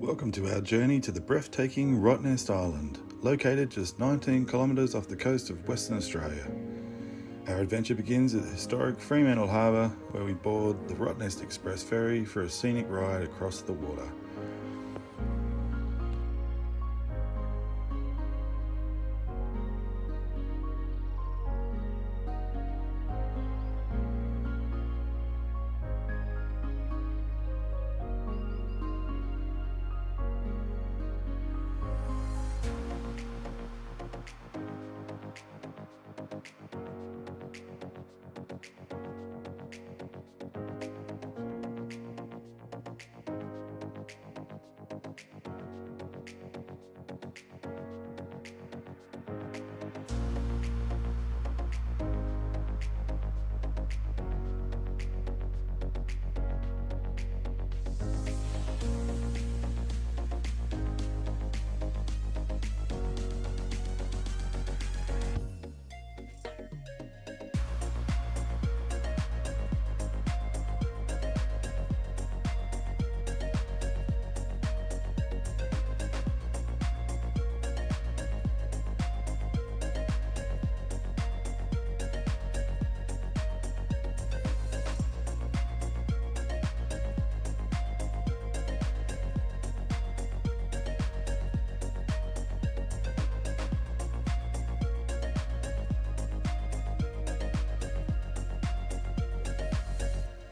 Welcome to our journey to the breathtaking Rottnest Island, located just 19 kilometres off the coast of Western Australia. Our adventure begins at the historic Fremantle Harbour, where we board the Rottnest Express ferry for a scenic ride across the water.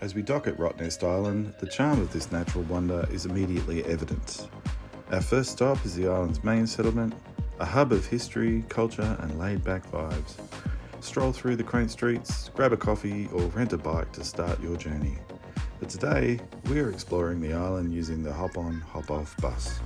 As we dock at Rottnest Island, the charm of this natural wonder is immediately evident. Our first stop is the island's main settlement, a hub of history, culture and laid-back vibes. Stroll through the quaint streets, grab a coffee or rent a bike to start your journey. But today, we are exploring the island using the hop-on, hop-off bus.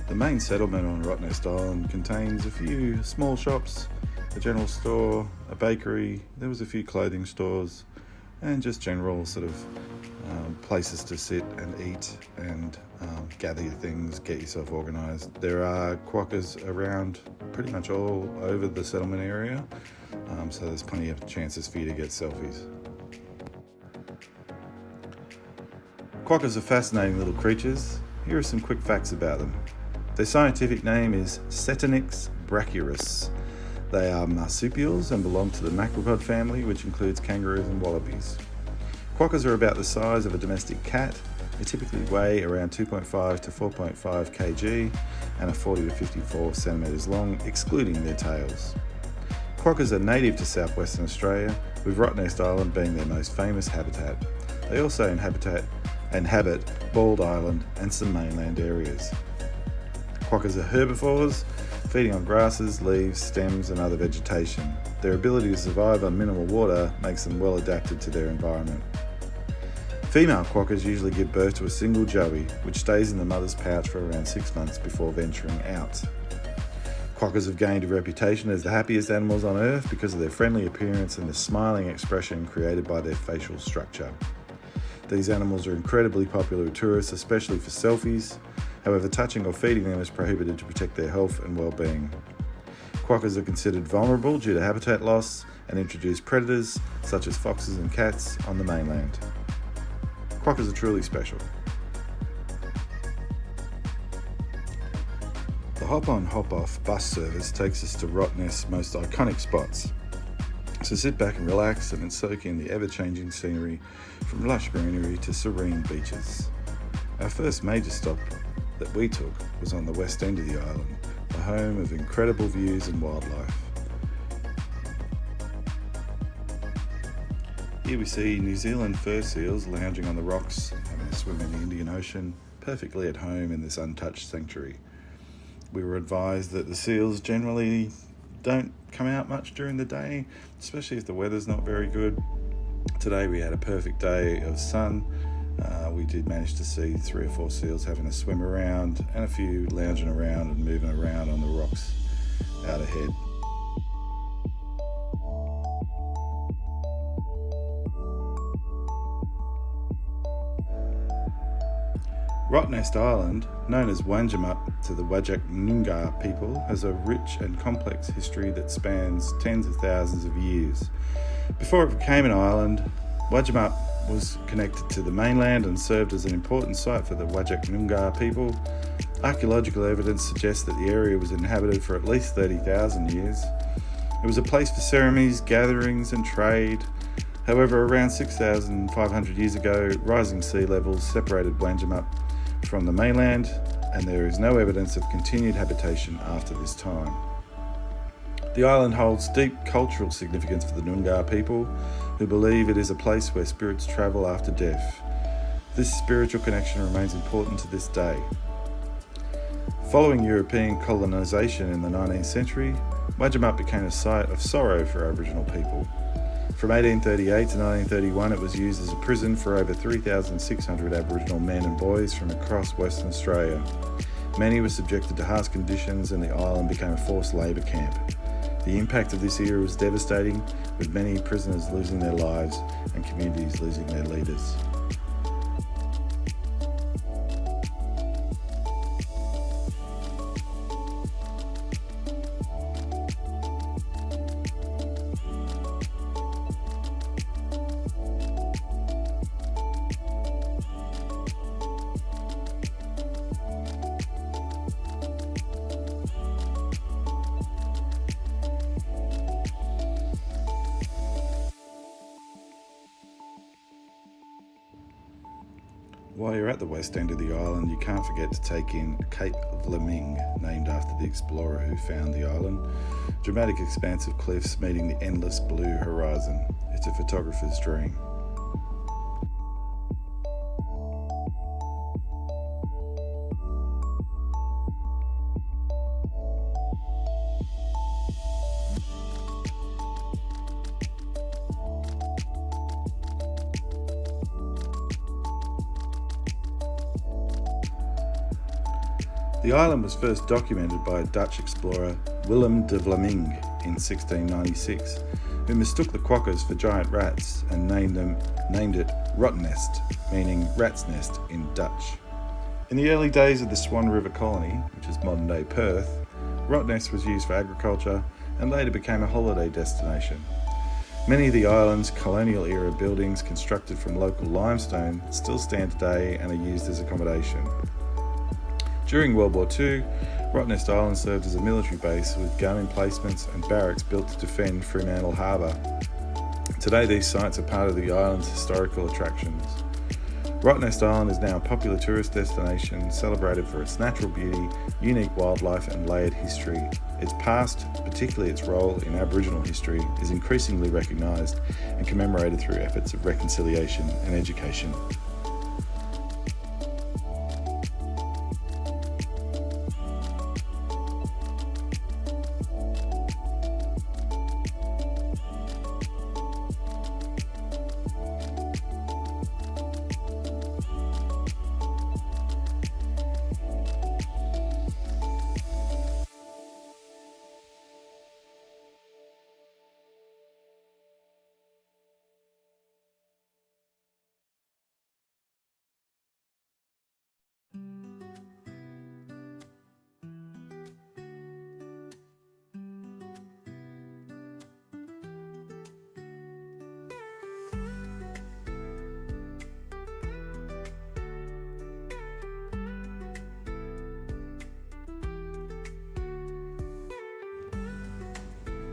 The main settlement on Rottnest Island contains a few small shops, a general store, a bakery, there was a few clothing stores, and just general sort of places to sit and eat and gather your things, get yourself organised. There are quokkas around pretty much all over the settlement area, so there's plenty of chances for you to get selfies. Quokkas are fascinating little creatures. Here are some quick facts about them. Their scientific name is Cetanix brachyurus. They are marsupials and belong to the macropod family, which includes kangaroos and wallabies. Quokkas are about the size of a domestic cat. They typically weigh around 2.5 to 4.5 kg and are 40 to 54 centimetres long, excluding their tails. Quokkas are native to southwestern Australia, with Rottnest Island being their most famous habitat. They also inhabit Bald Island and some mainland areas. Quokkas are herbivores, feeding on grasses, leaves, stems and other vegetation. Their ability to survive on minimal water makes them well adapted to their environment. Female quokkas usually give birth to a single joey, which stays in the mother's pouch for around 6 months before venturing out. Quokkas have gained a reputation as the happiest animals on earth because of their friendly appearance and the smiling expression created by their facial structure. These animals are incredibly popular with tourists, especially for selfies. However, touching or feeding them is prohibited to protect their health and well-being. Quokkas are considered vulnerable due to habitat loss and introduce predators such as foxes and cats on the mainland. Quokkas are truly special. The hop-on, hop-off bus service takes us to Rottnest's most iconic spots. So sit back and relax and soak in the ever-changing scenery from lush greenery to serene beaches. Our first major stop that we took was on the west end of the island, the home of incredible views and wildlife. Here we see New Zealand fur seals lounging on the rocks, having a swim in the Indian Ocean, perfectly at home in this untouched sanctuary. We were advised that the seals generally don't come out much during the day, especially if the weather's not very good. Today we had a perfect day of sun, We did manage to see 3 or 4 seals having a swim around and a few lounging around and moving around on the rocks out ahead. Rottnest Island, known as Wanjamup to the Whadjuk Noongar people, has a rich and complex history that spans tens of thousands of years. Before it became an island, Wanjamup was connected to the mainland and served as an important site for the Whadjuk Noongar people. Archaeological evidence suggests that the area was inhabited for at least 30,000 years. It was a place for ceremonies, gatherings and trade. However, around 6,500 years ago, rising sea levels separated Wanjamup from the mainland, and there is no evidence of continued habitation after this time. The island holds deep cultural significance for the Noongar people, who believe it is a place where spirits travel after death. This spiritual connection remains important to this day. Following European colonisation in the 19th century, Wanjamup became a site of sorrow for Aboriginal people. From 1838 to 1931, it was used as a prison for over 3,600 Aboriginal men and boys from across Western Australia. Many were subjected to harsh conditions and the island became a forced labour camp. The impact of this era was devastating, with many prisoners losing their lives and communities losing their leaders. While you're at the west end of the island, you can't forget to take in Cape Vlaming, named after the explorer who found the island. Dramatic expanse of cliffs meeting the endless blue horizon. It's a photographer's dream. The island was first documented by Dutch explorer Willem de Vlaming in 1696, who mistook the quokkas for giant rats and named it Rottnest, meaning rat's nest in Dutch. In the early days of the Swan River colony, which is modern-day Perth, Rottnest was used for agriculture and later became a holiday destination. Many of the island's colonial-era buildings, constructed from local limestone, still stand today and are used as accommodation. During World War II, Rottnest Island served as a military base with gun emplacements and barracks built to defend Fremantle Harbour. Today these sites are part of the island's historical attractions. Rottnest Island is now a popular tourist destination celebrated for its natural beauty, unique wildlife and layered history. Its past, particularly its role in Aboriginal history, is increasingly recognised and commemorated through efforts of reconciliation and education.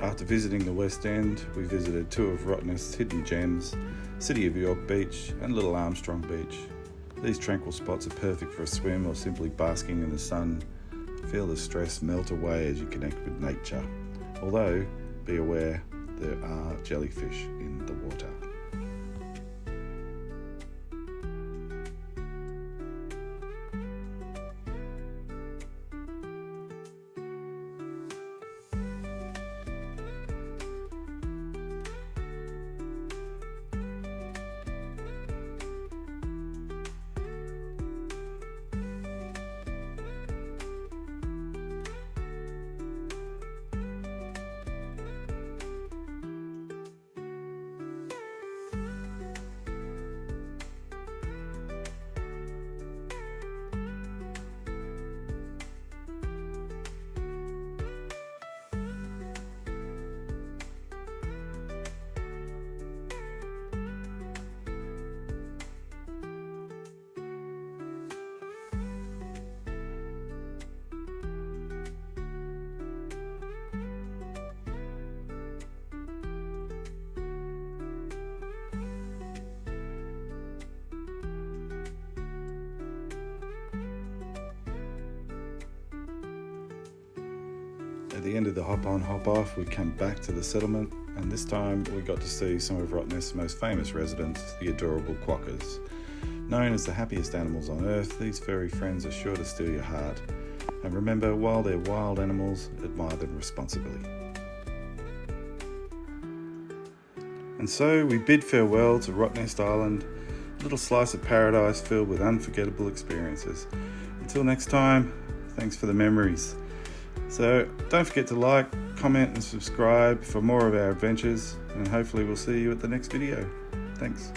After visiting the West End, we visited 2 of Rottnest's hidden gems, City of York Beach and Little Armstrong Beach. These tranquil spots are perfect for a swim or simply basking in the sun. Feel the stress melt away as you connect with nature. Although, be aware, there are jellyfish in the water. the end of the hop on hop off, we come back to the settlement, and this time we got to see some of Rottnest's most famous residents, the adorable quokkas. Known as the happiest animals on earth, these furry friends are sure to steal your heart. And remember, while they're wild animals, admire them responsibly. And so we bid farewell to Rottnest Island, a little slice of paradise filled with unforgettable experiences. Until next time, thanks for the memories. So don't forget to like, comment and subscribe for more of our adventures, and hopefully we'll see you at the next video. Thanks.